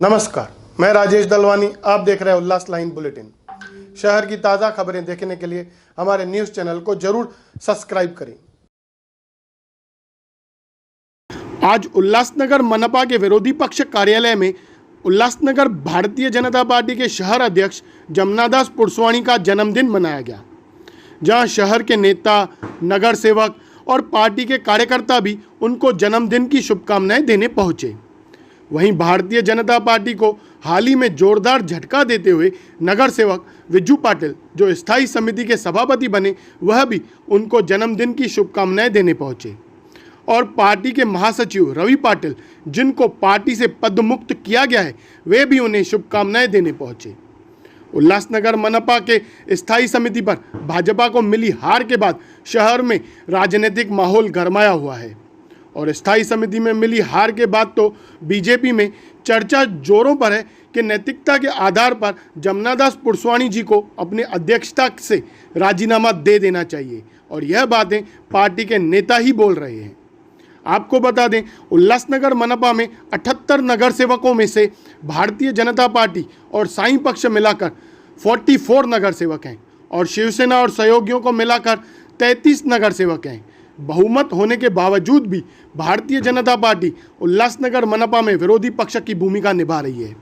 नमस्कार, मैं राजेश दलवानी। आप देख रहे हैं उल्लास लाइन बुलेटिन। शहर की ताज़ा खबरें देखने के लिए हमारे न्यूज़ चैनल को जरूर सब्सक्राइब करें। आज उल्लासनगर मनपा के विरोधी पक्ष कार्यालय में उल्लासनगर भारतीय जनता पार्टी के शहर अध्यक्ष जमनादास पुरसवाणी का जन्मदिन मनाया गया, जहां शहर के नेता, नगर सेवक और पार्टी के कार्यकर्ता भी उनको जन्मदिन की शुभकामनाएं देने पहुंचे। वहीं भारतीय जनता पार्टी को हाल ही में जोरदार झटका देते हुए नगर सेवक विजू पाटिल, जो स्थायी समिति के सभापति बने, वह भी उनको जन्मदिन की शुभकामनाएं देने पहुंचे। और पार्टी के महासचिव रवि पाटिल, जिनको पार्टी से पद मुक्त किया गया है, वे भी उन्हें शुभकामनाएं देने पहुंचे। उल्लासनगर मनपा के स्थायी समिति पर भाजपा को मिली हार के बाद शहर में राजनीतिक माहौल गरमाया हुआ है और स्थायी समिति में मिली हार के बाद तो बीजेपी में चर्चा जोरों पर है कि नैतिकता के आधार पर जमनादास पुरसवाणी जी को अपनी अध्यक्षता से राजीनामा दे देना चाहिए और यह बातें पार्टी के नेता ही बोल रहे हैं। आपको बता दें, उल्लासनगर मनपा में 78 नगर सेवकों में से भारतीय जनता पार्टी और साईं पक्ष मिलाकर 44 नगर सेवक हैं और शिवसेना और सहयोगियों को मिलाकर 33 नगर सेवक हैं। बहुमत होने के बावजूद भी भारतीय जनता पार्टी उल्लासनगर मनपा में विरोधी पक्ष की भूमिका निभा रही है।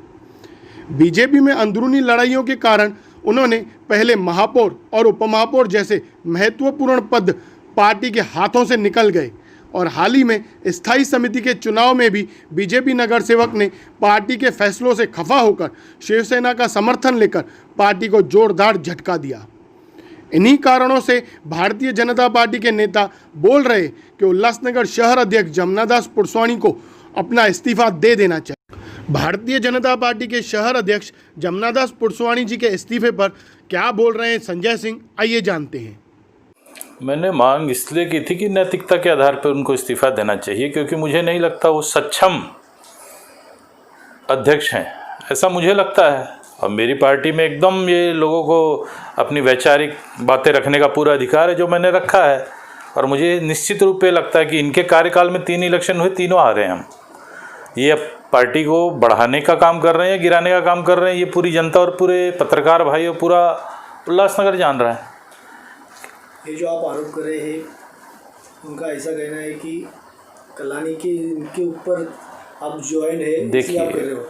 बीजेपी में अंदरूनी लड़ाइयों के कारण उन्होंने पहले महापौर और उपमहापौर जैसे महत्वपूर्ण पद पार्टी के हाथों से निकल गए और हाल ही में स्थायी समिति के चुनाव में भी बीजेपी नगर सेवक ने पार्टी के फैसलों से खफा होकर शिवसेना का समर्थन लेकर पार्टी को जोरदार झटका दिया। इन्हीं कारणों से भारतीय जनता पार्टी के नेता बोल रहे कि उल्लासनगर शहर अध्यक्ष जमनादास पुरसवाणी को अपना इस्तीफा दे देना चाहिए। भारतीय जनता पार्टी के शहर अध्यक्ष जमनादास पुरसवाणी जी के इस्तीफे पर क्या बोल रहे हैं संजय सिंह, आइए जानते हैं। मैंने मांग इसलिए की थी कि नैतिकता के आधार पर उनको इस्तीफा देना चाहिए, क्योंकि मुझे नहीं लगता वो सक्षम अध्यक्ष हैं, ऐसा मुझे लगता है। और मेरी पार्टी में एकदम ये लोगों को अपनी वैचारिक बातें रखने का पूरा अधिकार है, जो मैंने रखा है। और मुझे निश्चित रूप से लगता है कि इनके कार्यकाल में 3 इलेक्शन हुए, तीनों हारे हम। ये अब पार्टी को बढ़ाने का काम कर रहे हैं, गिराने का काम कर रहे हैं, ये पूरी जनता और पूरे पत्रकार भाई और पूरा उल्लासनगर जान रहा है। ये जो आप आरोप कर रहे हैं, उनका ऐसा कहना है कि कलानी के इनके ऊपर आप ज्वाइन है, देखिए आप कर रहे हो।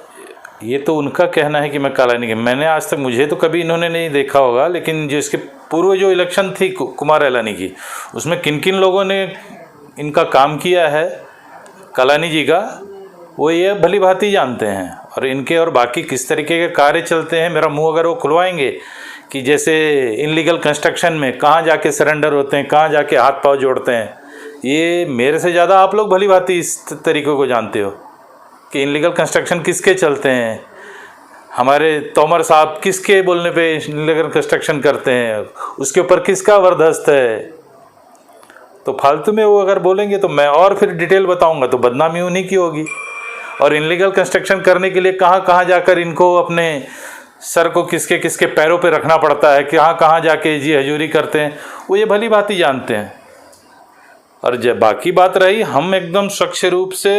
ये तो उनका कहना है कि मैं कलानी के, मैंने आज तक, मुझे तो कभी इन्होंने नहीं देखा होगा, लेकिन जो इसके पूर्व जो इलेक्शन थी कुमार एलानी की, उसमें किन किन लोगों ने इनका काम किया है कलानी जी का, वो ये भली भांति जानते हैं। और इनके और बाकी किस तरीके के कार्य चलते हैं, मेरा मुंह अगर वो खुलवाएंगे कि जैसे इनलीगल कंस्ट्रक्शन में कहाँ जाके सरेंडर होते हैं, कहाँ जाके हाथ पाँव जोड़ते हैं, ये मेरे से ज़्यादा आप लोग भली भांति इस तरीक़ों को जानते हो कि इनलीगल कंस्ट्रक्शन किसके चलते हैं, हमारे तोमर साहब किसके बोलने पे इनलीगल कंस्ट्रक्शन करते हैं, उसके ऊपर किसका वरदस्त है। तो फालतू में वो अगर बोलेंगे तो मैं और फिर डिटेल बताऊंगा तो बदनामी उन्हीं की होगी। और इनलीगल कंस्ट्रक्शन करने के लिए कहाँ कहाँ जाकर इनको अपने सर को किसके किसके पैरों पे रखना पड़ता है, कहाँ कहाँ जाके जी हजूरी करते हैं, वो ये भली बात ही जानते हैं। और जब बाकी बात रही, हम एकदम स्वच्छ रूप से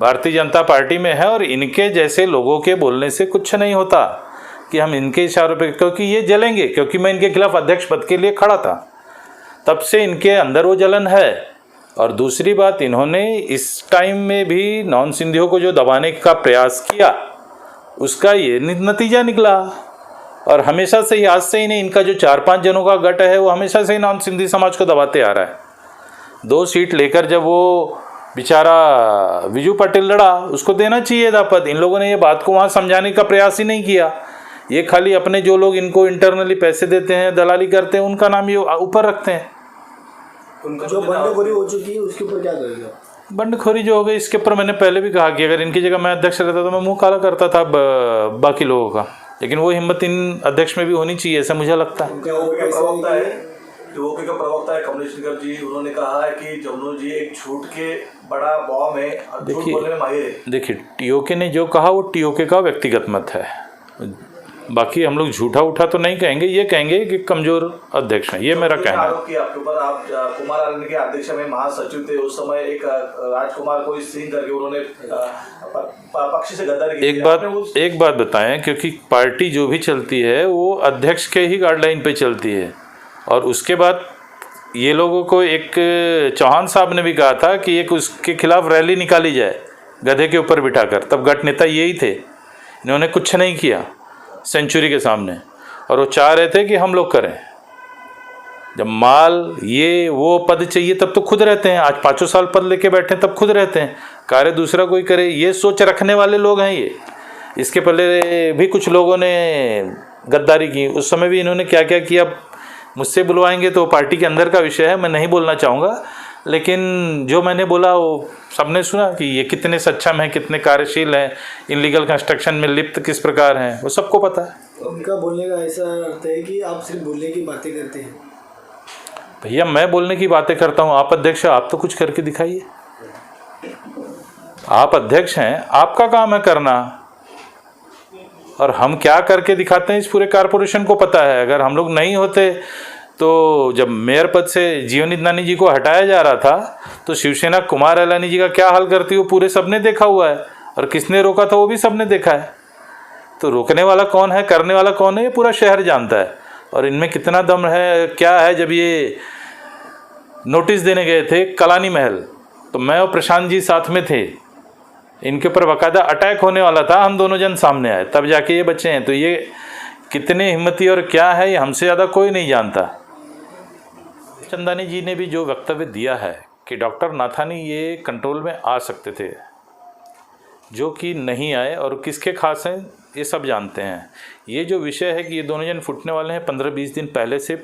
भारतीय जनता पार्टी में है और इनके जैसे लोगों के बोलने से कुछ नहीं होता कि हम इनके इशारों पे, क्योंकि ये जलेंगे, क्योंकि मैं इनके खिलाफ अध्यक्ष पद के लिए खड़ा था, तब से इनके अंदर वो जलन है। और दूसरी बात, इन्होंने इस टाइम में भी नॉन सिंधियों को जो दबाने का प्रयास किया, उसका ये नतीजा निकला। और हमेशा से ही, आज से ही नहीं, इनका जो 4-5 जनों का गट है, वो हमेशा से ही नॉन सिंधी समाज को दबाते आ रहा है। 2 सीट लेकर जब वो बेचारा विजू पाटिल लड़ा, उसको देना चाहिए था पद। इन लोगों ने ये बात को वहाँ समझाने का प्रयास ही नहीं किया। ये खाली अपने जो लोग इनको इंटरनली पैसे देते हैं, दलाली करते हैं, उनका नाम ये ऊपर रखते हैं। उनका जो बंडखोरी हो चुकी है उसके ऊपर क्या करेगा? बंडखोरी जो हो गई, इसके ऊपर मैंने पहले भी कहा कि अगर इनकी जगह मैं अध्यक्ष रहता तो मैं मुँह काला करता था बाकी लोगों का, लेकिन वो हिम्मत इन अध्यक्ष में भी होनी चाहिए, ऐसा मुझे लगता है। टीओके का प्रवक्ता है कमलेश निगम जी, उन्होंने कहा है कि जमनू जी एक झूठ के बड़ा बॉम्ब है, झूठ बोलने में माहिर है। देखिए, टीओके ने जो कहा वो टीओके का व्यक्तिगत मत है। बाकी हम लोग झूठा उठा तो नहीं कहेंगे, ये कहेंगे कि कमजोर अध्यक्ष हैं, ये मेरा कहना है। आरोप किया आपके ऊपर, आप कुमार आनंद के अध्यक्ष में महासचिव थे उस समय, एक राजकुमार कोई सिंह करके उन्होंने पक्ष से गद्दारी की। एक बात बताएं, क्योंकि पार्टी जो भी चलती है वो अध्यक्ष के ही गाइडलाइन पे चलती है, और उसके बाद ये लोगों को एक चौहान साहब ने भी कहा था कि एक उसके खिलाफ रैली निकाली जाए गधे के ऊपर बिठाकर, तब गठ नेता यही थे। इन्होंने कुछ नहीं किया सेंचुरी के सामने, और वो चाह रहे थे कि हम लोग करें। जब माल ये वो पद चाहिए तब तो खुद रहते हैं, आज 5 साल पद लेके बैठे तब खुद रहते हैं, कार्य दूसरा कोई करे, ये सोच रखने वाले लोग हैं ये। इसके पहले भी कुछ लोगों ने गद्दारी की, उस समय भी इन्होंने क्या क्या किया मुझसे बुलवाएंगे तो पार्टी के अंदर का विषय है, मैं नहीं बोलना चाहूँगा। लेकिन जो मैंने बोला वो सबने सुना कि ये कितने सक्षम हैं, कितने कार्यशील हैं, इनलीगल कंस्ट्रक्शन में लिप्त किस प्रकार हैं, वो सबको पता है। उनका बोलने का ऐसा अर्थ है कि आप सिर्फ बोलने की बातें करते हैं। भैया मैं बोलने की बातें करता हूँ, आप अध्यक्ष आप तो कुछ करके दिखाइए। आप अध्यक्ष हैं, आपका काम है करना, और हम क्या करके दिखाते हैं इस पूरे कॉरपोरेशन को पता है। अगर हम लोग नहीं होते तो जब मेयर पद से जीवन इदनानी जी को हटाया जा रहा था तो शिवसेना कुमार एलानी जी का क्या हाल करती वो पूरे सबने देखा हुआ है, और किसने रोका था वो भी सबने देखा है। तो रोकने वाला कौन है, करने वाला कौन है, ये पूरा शहर जानता है। और इनमें कितना दम है क्या है। जब ये नोटिस देने गए थे कलानी महल, तो मैं और प्रशांत जी साथ में थे, इनके ऊपर बाकायदा अटैक होने वाला था, हम दोनों जन सामने आए, तब जाके ये बचे हैं। तो ये कितने हिम्मती और क्या है ये हमसे ज़्यादा कोई नहीं जानता। चंदानी जी ने भी जो वक्तव्य दिया है कि डॉक्टर नाथानी ये कंट्रोल में आ सकते थे, जो कि नहीं आए, और किसके खास हैं ये सब जानते हैं। ये जो विषय है कि ये दोनों जन फुटने वाले हैं 15-20 दिन पहले से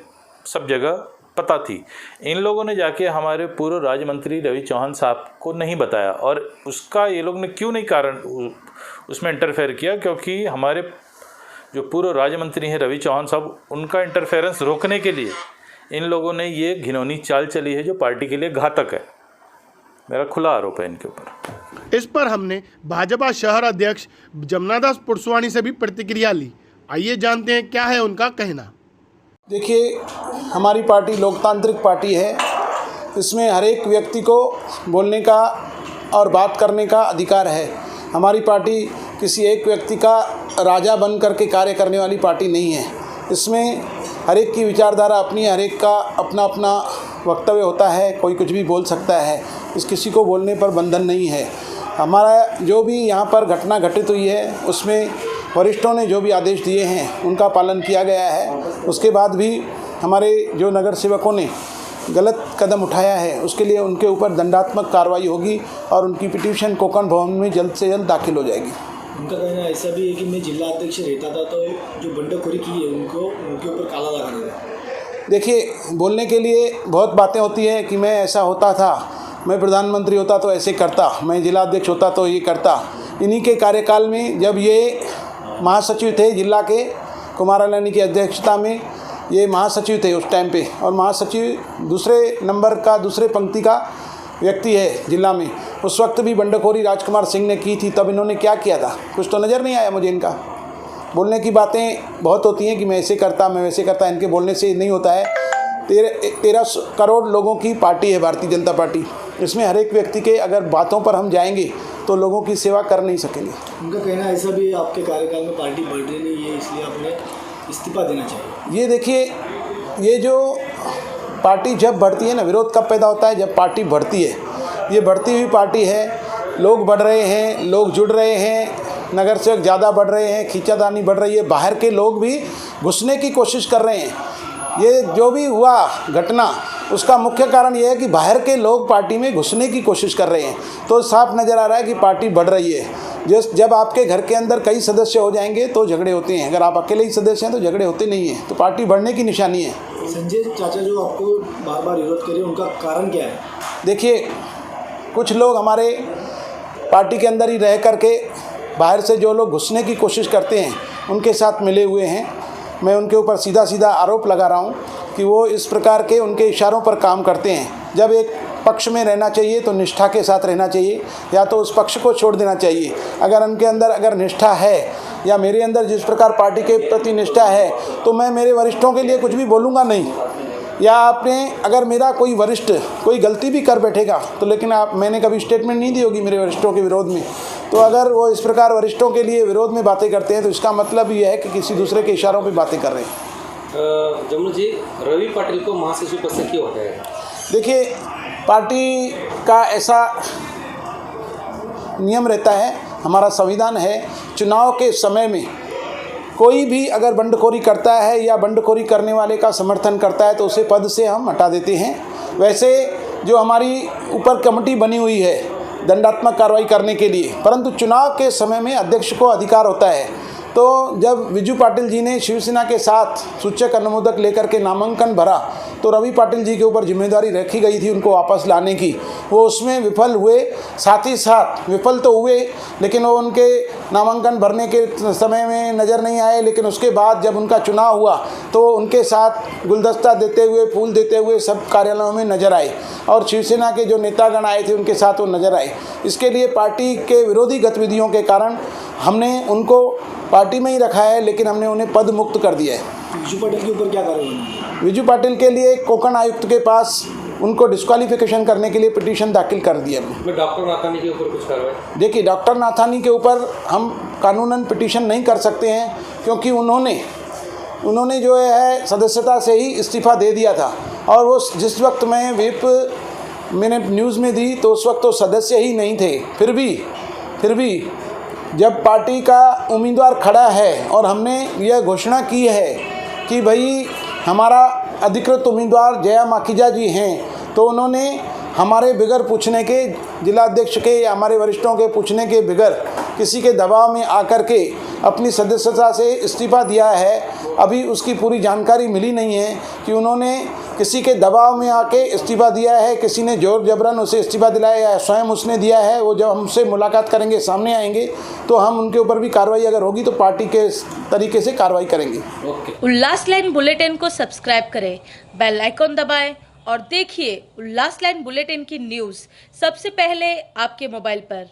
सब जगह पता थी। इन लोगों ने जाके हमारे पूर्व राज्य मंत्री रवि चौहान साहब को नहीं बताया, और उसका ये लोग ने क्यों नहीं कारण उसमें इंटरफेयर किया, क्योंकि हमारे जो पूर्व राज्य मंत्री हैं रवि चौहान साहब, उनका इंटरफेरेंस रोकने के लिए इन लोगों ने ये घिनौनी चाल चली है जो पार्टी के लिए घातक है। मेरा खुला आरोप है इनके ऊपर। इस पर हमने भाजपा शहर अध्यक्ष जमनादास पुरसवानी से भी प्रतिक्रिया ली। आइए जानते हैं क्या है उनका कहना। देखिए, हमारी पार्टी लोकतांत्रिक पार्टी है, इसमें हर एक व्यक्ति को बोलने का और बात करने का अधिकार है। हमारी पार्टी किसी एक व्यक्ति का राजा बन करके कार्य करने वाली पार्टी नहीं है। इसमें हर एक की विचारधारा अपनी, हर एक का अपना अपना वक्तव्य होता है, कोई कुछ भी बोल सकता है, इस किसी को बोलने पर बंधन नहीं है। हमारा जो भी यहाँ पर घटना घटित हुई है उसमें वरिष्ठों ने जो भी आदेश दिए हैं उनका पालन किया गया है। उसके बाद भी हमारे जो नगर सेवकों ने गलत कदम उठाया है उसके लिए उनके ऊपर दंडात्मक कार्रवाई होगी, और उनकी पिटीशन कोकण भवन में जल्द से जल्द दाखिल हो जाएगी। उनका कहना ऐसा भी है कि मैं जिला अध्यक्ष रहता था तो जो बंडखोरी की है उनके ऊपर काला लगाना है। देखिए, बोलने के लिए बहुत बातें होती हैं कि मैं ऐसा होता था, मैं प्रधानमंत्री होता तो ऐसे करता, मैं जिला अध्यक्ष होता तो ये करता। इन्हीं के कार्यकाल में जब ये महासचिव थे जिला के, कुमार एलानी की अध्यक्षता में ये महासचिव थे उस टाइम पे, और महासचिव दूसरे नंबर का, दूसरे पंक्ति का व्यक्ति है जिला में। उस वक्त भी बंडखोरी राजकुमार सिंह ने की थी, तब इन्होंने क्या किया था कुछ तो नज़र नहीं आया मुझे। इनका बोलने की बातें बहुत होती हैं कि मैं ऐसे करता, मैं वैसे करता, इनके बोलने से नहीं होता है। 13 करोड़ लोगों की पार्टी है भारतीय जनता पार्टी, इसमें हर एक व्यक्ति के अगर बातों पर हम जाएंगे तो लोगों की सेवा कर नहीं सकेंगे। उनका कहना ऐसा भी आपके कार्यकाल में पार्टी बढ़ रही नहीं है, इसलिए आपने इस्तीफा देना चाहिए। ये देखिए, ये जो पार्टी जब बढ़ती है ना, विरोध कब पैदा होता है, जब पार्टी बढ़ती है। ये बढ़ती हुई पार्टी है, लोग बढ़ रहे हैं, लोग जुड़ रहे हैं, नगर सेवक ज़्यादा बढ़ रहे हैं, खींचातानी बढ़ रही है, बाहर के लोग भी घुसने की कोशिश कर रहे हैं। ये जो भी हुआ घटना, उसका मुख्य कारण ये है कि बाहर के लोग पार्टी में घुसने की कोशिश कर रहे हैं। तो साफ नज़र आ रहा है कि पार्टी बढ़ रही है। जब आपके घर के अंदर कई सदस्य हो जाएंगे तो झगड़े होते हैं, अगर आप अकेले ही सदस्य हैं तो झगड़े होते नहीं हैं। तो पार्टी बढ़ने की निशानी है। संजय चाचा जो आपको बार बार विरोध कर रहे हैं, उनका कारण क्या है? देखिए, कुछ लोग हमारे पार्टी के अंदर ही रह करके बाहर से जो लोग घुसने की कोशिश करते हैं उनके साथ मिले हुए हैं। मैं उनके ऊपर सीधा सीधा आरोप लगा रहा हूं कि वो इस प्रकार के उनके इशारों पर काम करते हैं। जब एक पक्ष में रहना चाहिए तो निष्ठा के साथ रहना चाहिए, या तो उस पक्ष को छोड़ देना चाहिए। अगर उनके अंदर अगर निष्ठा है या मेरे अंदर जिस प्रकार पार्टी के प्रति निष्ठा है तो मैं मेरे वरिष्ठों के लिए कुछ भी बोलूँगा नहीं। या आपने अगर मेरा कोई वरिष्ठ कोई गलती भी कर बैठेगा तो लेकिन मैंने कभी स्टेटमेंट नहीं दी होगी मेरे वरिष्ठों के विरोध में, तो अगर वो इस प्रकार वरिष्ठों के लिए विरोध में बातें करते हैं तो इसका मतलब ये है कि किसी दूसरे के इशारों पे बातें कर रहे हैं। जमुना जी, रवि पाटिल को महासचिव पद से क्यों हटाया? देखिए, पार्टी का ऐसा नियम रहता है, हमारा संविधान है, चुनाव के समय में कोई भी अगर बंडखोरी करता है या बंडखोरी करने वाले का समर्थन करता है तो उसे पद से हम हटा देते हैं। वैसे जो हमारी ऊपर कमेटी बनी हुई है दंडात्मक कार्रवाई करने के लिए, परंतु चुनाव के समय में अध्यक्ष को अधिकार होता है। तो जब विजू पाटिल जी ने शिवसेना के साथ सूचक अनुमोदक लेकर के नामांकन भरा तो रवि पाटिल जी के ऊपर जिम्मेदारी रखी गई थी उनको वापस लाने की, वो उसमें विफल हुए। साथ ही साथ विफल तो हुए लेकिन वो उनके नामांकन भरने के समय में नज़र नहीं आए, लेकिन उसके बाद जब उनका चुनाव हुआ तो उनके साथ गुलदस्ता देते हुए, फूल देते हुए सब कार्यालयों में नज़र आए और शिवसेना के जो नेतागण आए थे उनके साथ वो नज़र आए। इसके लिए पार्टी के विरोधी गतिविधियों के कारण हमने उनको पार्टी में ही रखा है, लेकिन हमने उन्हें पद मुक्त कर दिया है। विजू पाटिल के ऊपर क्या कार्रवाई? विजू पाटिल के लिए कोंकण आयुक्त के पास उनको डिस्क्वालिफिकेशन करने के लिए पिटीशन दाखिल कर दिया हमने। डॉक्टर नाथानी के ऊपर कुछ कार्रवाई? देखिए, डॉक्टर नाथानी के ऊपर हम कानूनन पिटीशन नहीं कर सकते हैं क्योंकि उन्होंने जो है सदस्यता से ही इस्तीफ़ा दे दिया था और वो जिस वक्त मैं व्हिप मैंने न्यूज़ में दी तो उस वक्त तो सदस्य ही नहीं थे। फिर भी जब पार्टी का उम्मीदवार खड़ा है और हमने यह घोषणा की है कि भाई हमारा अधिकृत उम्मीदवार जया माखीजा जी हैं, तो उन्होंने हमारे बगैर पूछने के, जिलाध्यक्ष के या हमारे वरिष्ठों के पूछने के बगैर किसी के दबाव में आकर के अपनी सदस्यता से इस्तीफ़ा दिया है। अभी उसकी पूरी जानकारी मिली नहीं है कि उन्होंने किसी के दबाव में आके इस्तीफ़ा दिया है, किसी ने जोर जबरन उसे इस्तीफ़ा दिलाया या स्वयं उसने दिया है। वो जब हमसे मुलाकात करेंगे, सामने आएंगे तो हम उनके ऊपर भी कार्रवाई अगर होगी तो पार्टी के तरीके से कार्रवाई करेंगे। उल्लास लाइन बुलेटिन को सब्सक्राइब करें, बेल आइकॉन दबाएं और देखिए उल्लास लाइन बुलेटिन की न्यूज़ सबसे पहले आपके मोबाइल पर।